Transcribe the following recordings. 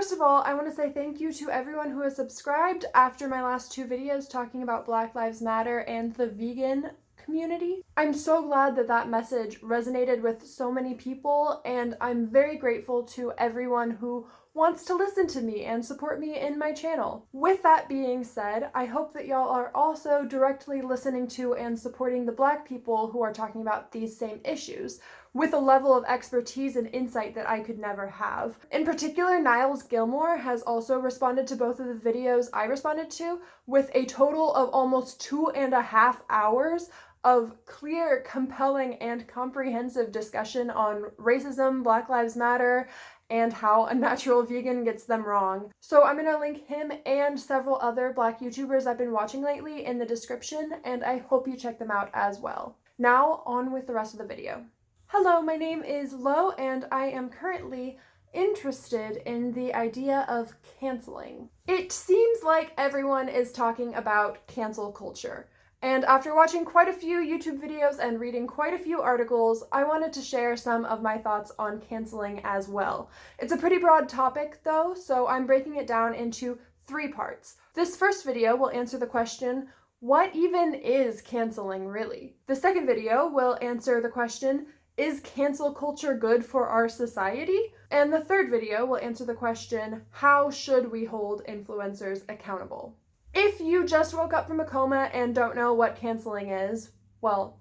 First of all, I want to say thank you to everyone who has subscribed after my last two videos talking about Black Lives Matter and the vegan community. I'm so glad that that message resonated with so many people, and I'm very grateful to everyone who wants to listen to me and support me in my channel. With that being said, I hope that y'all are also directly listening to and supporting the Black people who are talking about these same issues with a level of expertise and insight that I could never have. In particular, Niles Gilmore has also responded to both of the videos I responded to with a total of almost 2.5 hours of clear, compelling, and comprehensive discussion on racism, Black Lives Matter, and how unnatural vegan gets them wrong. So I'm gonna link him and several other Black YouTubers I've been watching lately in the description, and I hope you check them out as well. Now, on with the rest of the video. Hello, my name is Lo, and I am currently interested in the idea of canceling. It seems like everyone is talking about cancel culture. And after watching quite a few YouTube videos and reading quite a few articles, I wanted to share some of my thoughts on canceling as well. It's a pretty broad topic though, so I'm breaking it down into 3 parts. This first video will answer the question, what even is canceling really? The second video will answer the question, is cancel culture good for our society? And the third video will answer the question, how should we hold influencers accountable? If you just woke up from a coma and don't know what canceling is, well,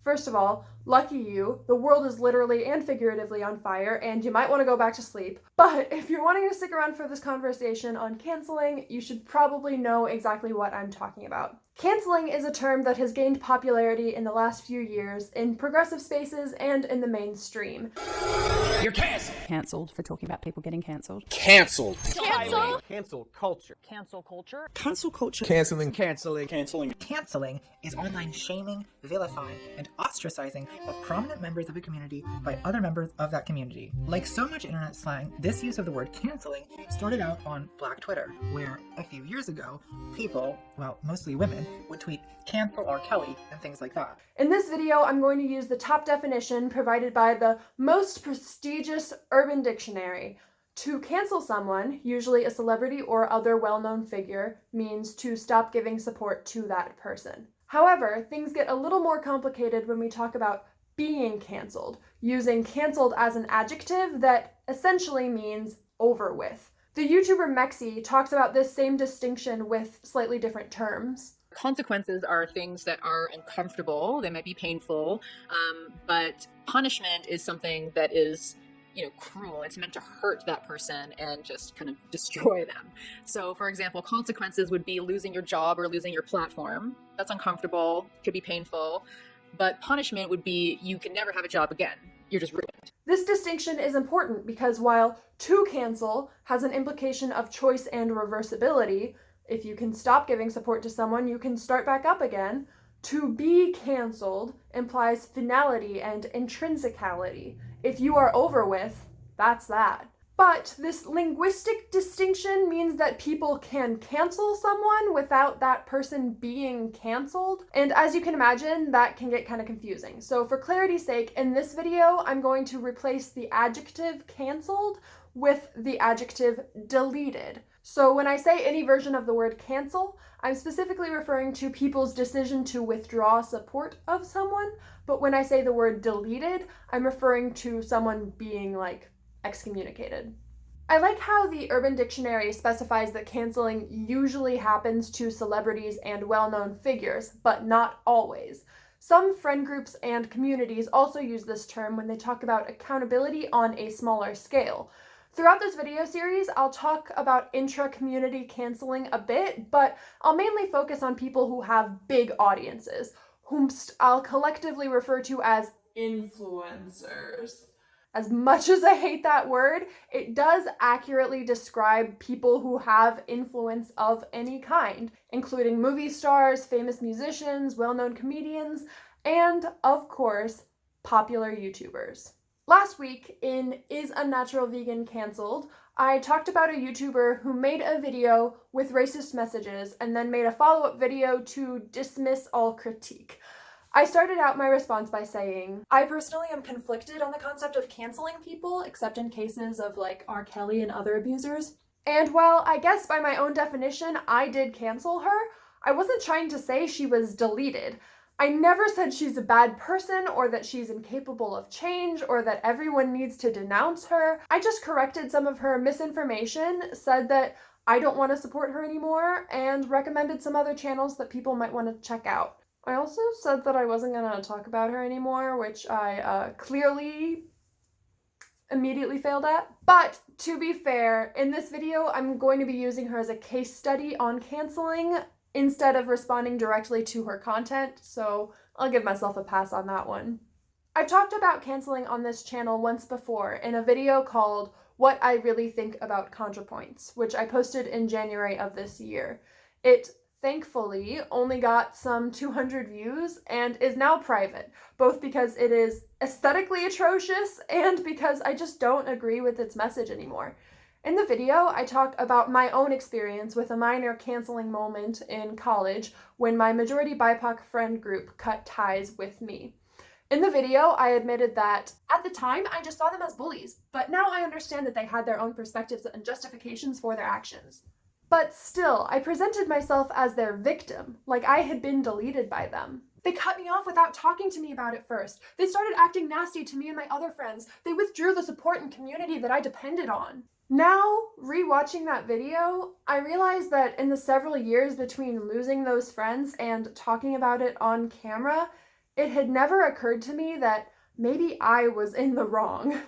first of all, lucky you, the world is literally and figuratively on fire and you might want to go back to sleep. But if you're wanting to stick around for this conversation on canceling, you should probably know exactly what I'm talking about. Canceling is a term that has gained popularity in the last few years in progressive spaces and in the mainstream. You're canceled. Cancelled for talking about people getting cancelled. Canceled. Cancel? Cancel culture. Cancel culture? Cancel culture. Canceling. Canceling is online shaming, vilifying, and ostracizing of prominent members of a community by other members of that community. Like so much internet slang, this use of the word canceling started out on Black Twitter, where a few years ago, people, well, mostly women, would tweet cancel R. Kelly and things like that. In this video, I'm going to use the top definition provided by the most prestigious Urban Dictionary. To cancel someone, usually a celebrity or other well-known figure, means to stop giving support to that person. However, things get a little more complicated when we talk about being canceled, using canceled as an adjective that essentially means over with. The YouTuber Mexi talks about this same distinction with slightly different terms. Consequences are things that are uncomfortable, they might be painful, but punishment is something that is, cruel. It's meant to hurt that person and just kind of destroy them. So for example, consequences would be losing your job or losing your platform. That's uncomfortable, could be painful, but punishment would be you can never have a job again. You're just ruined. This distinction is important because while to cancel has an implication of choice and reversibility, if you can stop giving support to someone, you can start back up again. To be canceled implies finality and intrinsicality. If you are over with, that's that. But this linguistic distinction means that people can cancel someone without that person being canceled. And as you can imagine, that can get kind of confusing. So for clarity's sake, in this video, I'm going to replace the adjective canceled with the adjective deleted. So when I say any version of the word cancel, I'm specifically referring to people's decision to withdraw support of someone. But when I say the word deleted, I'm referring to someone being excommunicated. I like how the Urban Dictionary specifies that canceling usually happens to celebrities and well-known figures, but not always. Some friend groups and communities also use this term when they talk about accountability on a smaller scale. Throughout this video series, I'll talk about intra-community canceling a bit, but I'll mainly focus on people who have big audiences, whom I'll collectively refer to as influencers. As much as I hate that word, it does accurately describe people who have influence of any kind, including movie stars, famous musicians, well-known comedians, and, of course, popular YouTubers. Last week in Is Unnatural Vegan Cancelled, I talked about a YouTuber who made a video with racist messages and then made a follow-up video to dismiss all critique. I started out my response by saying, I personally am conflicted on the concept of canceling people, except in cases of like R. Kelly and other abusers. And while I guess by my own definition I did cancel her, I wasn't trying to say she was deleted. I never said she's a bad person or that she's incapable of change or that everyone needs to denounce her. I just corrected some of her misinformation, said that I don't want to support her anymore, and recommended some other channels that people might want to check out. I also said that I wasn't going to talk about her anymore, which I clearly immediately failed at. But to be fair, in this video, I'm going to be using her as a case study on canceling instead of responding directly to her content, so I'll give myself a pass on that one. I've talked about canceling on this channel once before in a video called What I Really Think About ContraPoints, which I posted in January of this year. It thankfully only got some 200 views and is now private, both because it is aesthetically atrocious and because I just don't agree with its message anymore. In the video, I talk about my own experience with a minor canceling moment in college when my majority BIPOC friend group cut ties with me. In the video, I admitted that at the time, I just saw them as bullies, but now I understand that they had their own perspectives and justifications for their actions. But still, I presented myself as their victim, like I had been deleted by them. They cut me off without talking to me about it first. They started acting nasty to me and my other friends. They withdrew the support and community that I depended on. Now, rewatching that video, I realized that in the several years between losing those friends and talking about it on camera, it had never occurred to me that maybe I was in the wrong.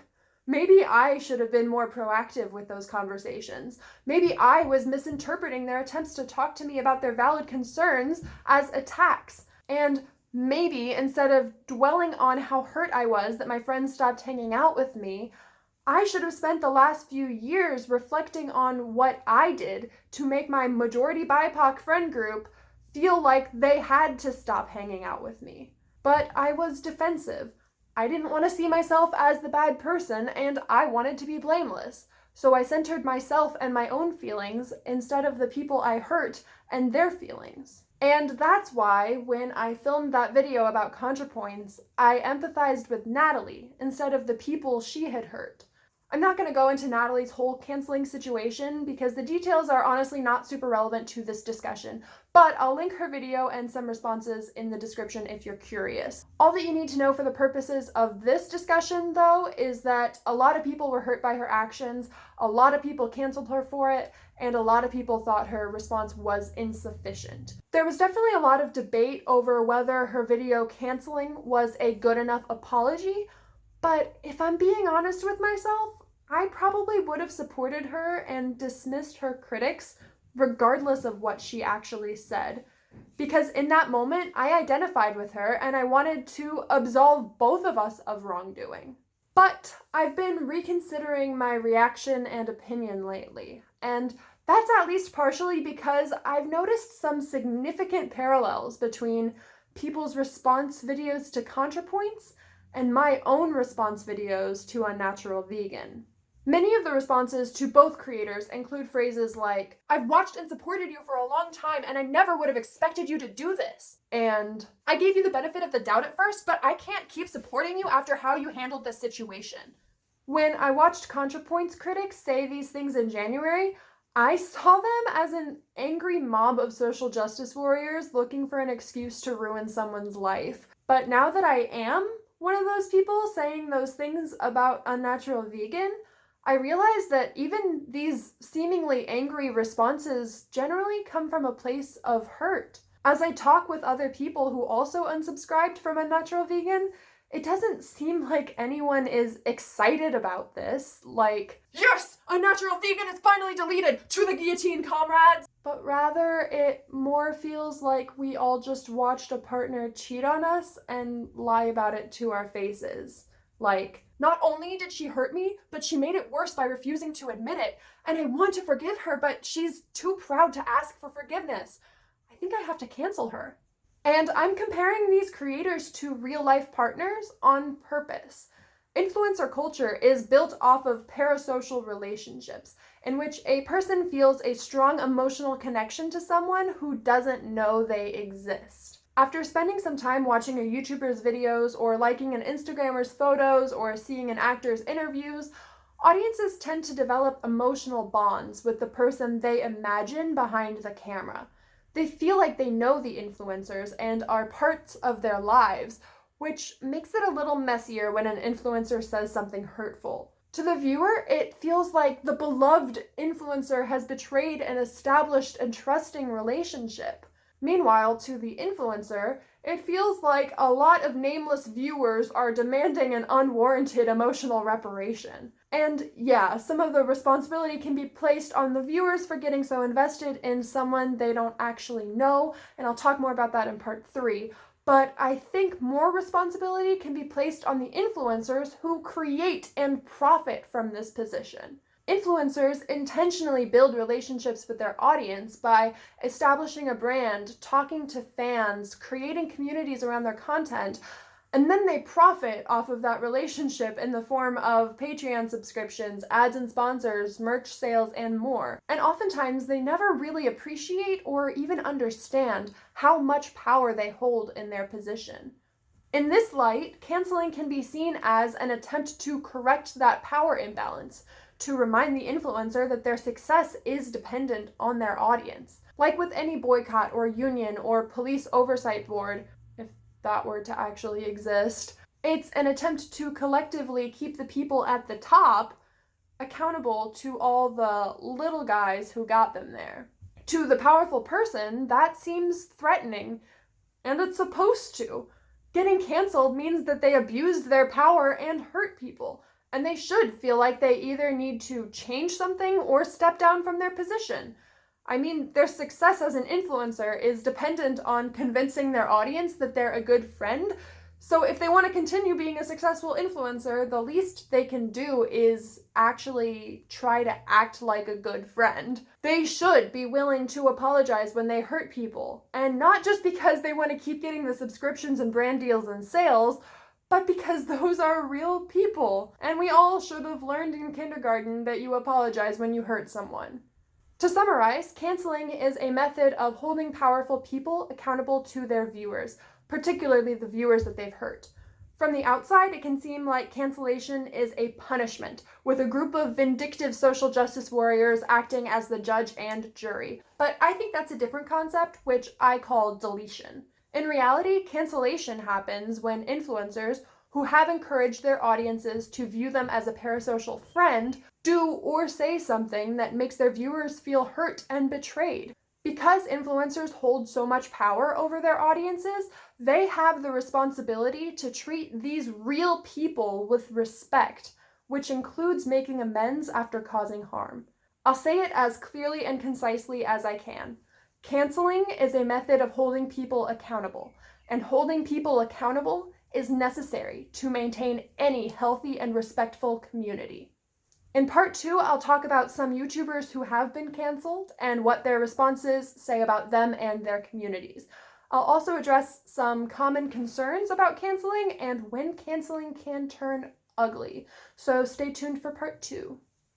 Maybe I should have been more proactive with those conversations. Maybe I was misinterpreting their attempts to talk to me about their valid concerns as attacks. And maybe instead of dwelling on how hurt I was that my friends stopped hanging out with me, I should have spent the last few years reflecting on what I did to make my majority BIPOC friend group feel like they had to stop hanging out with me. But I was defensive. I didn't want to see myself as the bad person, and I wanted to be blameless. So I centered myself and my own feelings instead of the people I hurt and their feelings. And that's why, when I filmed that video about ContraPoints, I empathized with Natalie instead of the people she had hurt. I'm not going to go into Natalie's whole canceling situation because the details are honestly not super relevant to this discussion, but I'll link her video and some responses in the description if you're curious. All that you need to know for the purposes of this discussion, though, is that a lot of people were hurt by her actions, a lot of people canceled her for it, and a lot of people thought her response was insufficient. There was definitely a lot of debate over whether her video canceling was a good enough apology, but if I'm being honest with myself, I probably would have supported her and dismissed her critics regardless of what she actually said. Because in that moment, I identified with her and I wanted to absolve both of us of wrongdoing. But I've been reconsidering my reaction and opinion lately, and that's at least partially because I've noticed some significant parallels between people's response videos to ContraPoints and my own response videos to Unnatural Vegan. Many of the responses to both creators include phrases like, "I've watched and supported you for a long time and I never would have expected you to do this," and "I gave you the benefit of the doubt at first, but I can't keep supporting you after how you handled this situation." When I watched ContraPoints critics say these things in January, I saw them as an angry mob of social justice warriors looking for an excuse to ruin someone's life. But now that I am one of those people saying those things about Unnatural Vegan, I realize that even these seemingly angry responses generally come from a place of hurt. As I talk with other people who also unsubscribed from Unnatural Vegan, it doesn't seem like anyone is excited about this, like, "Yes! Unnatural Vegan is finally deleted! To the guillotine, comrades!" But rather, it more feels like we all just watched a partner cheat on us and lie about it to our faces. Like, not only did she hurt me, but she made it worse by refusing to admit it, and I want to forgive her, but she's too proud to ask for forgiveness. I think I have to cancel her. And I'm comparing these creators to real-life partners on purpose. Influencer culture is built off of parasocial relationships, in which a person feels a strong emotional connection to someone who doesn't know they exist. After spending some time watching a YouTuber's videos or liking an Instagrammer's photos or seeing an actor's interviews, audiences tend to develop emotional bonds with the person they imagine behind the camera. They feel like they know the influencers and are parts of their lives, which makes it a little messier when an influencer says something hurtful. To the viewer, it feels like the beloved influencer has betrayed an established and trusting relationship. Meanwhile, to the influencer, it feels like a lot of nameless viewers are demanding an unwarranted emotional reparation. And yeah, some of the responsibility can be placed on the viewers for getting so invested in someone they don't actually know, and I'll talk more about that in part 3. But I think more responsibility can be placed on the influencers who create and profit from this position. Influencers intentionally build relationships with their audience by establishing a brand, talking to fans, creating communities around their content, and then they profit off of that relationship in the form of Patreon subscriptions, ads and sponsors, merch sales, and more. And oftentimes they never really appreciate or even understand how much power they hold in their position. In this light, canceling can be seen as an attempt to correct that power imbalance, to remind the influencer that their success is dependent on their audience. Like with any boycott or union or police oversight board, if that were to actually exist, it's an attempt to collectively keep the people at the top accountable to all the little guys who got them there. To the powerful person, that seems threatening, and it's supposed to. Getting canceled means that they abused their power and hurt people, and they should feel like they either need to change something or step down from their position. I mean, their success as an influencer is dependent on convincing their audience that they're a good friend, so if they want to continue being a successful influencer, the least they can do is actually try to act like a good friend. They should be willing to apologize when they hurt people, and not just because they want to keep getting the subscriptions and brand deals and sales, but because those are real people, and we all should have learned in kindergarten that you apologize when you hurt someone. To summarize, canceling is a method of holding powerful people accountable to their viewers, particularly the viewers that they've hurt. From the outside, it can seem like cancellation is a punishment, with a group of vindictive social justice warriors acting as the judge and jury. But I think that's a different concept, which I call deletion. In reality, cancellation happens when influencers, who have encouraged their audiences to view them as a parasocial friend, do or say something that makes their viewers feel hurt and betrayed. Because influencers hold so much power over their audiences, they have the responsibility to treat these real people with respect, which includes making amends after causing harm. I'll say it as clearly and concisely as I can. Canceling is a method of holding people accountable, and holding people accountable is necessary to maintain any healthy and respectful community. In part 2, I'll talk about some YouTubers who have been canceled and what their responses say about them and their communities. I'll also address some common concerns about canceling and when canceling can turn ugly. So stay tuned for part 2.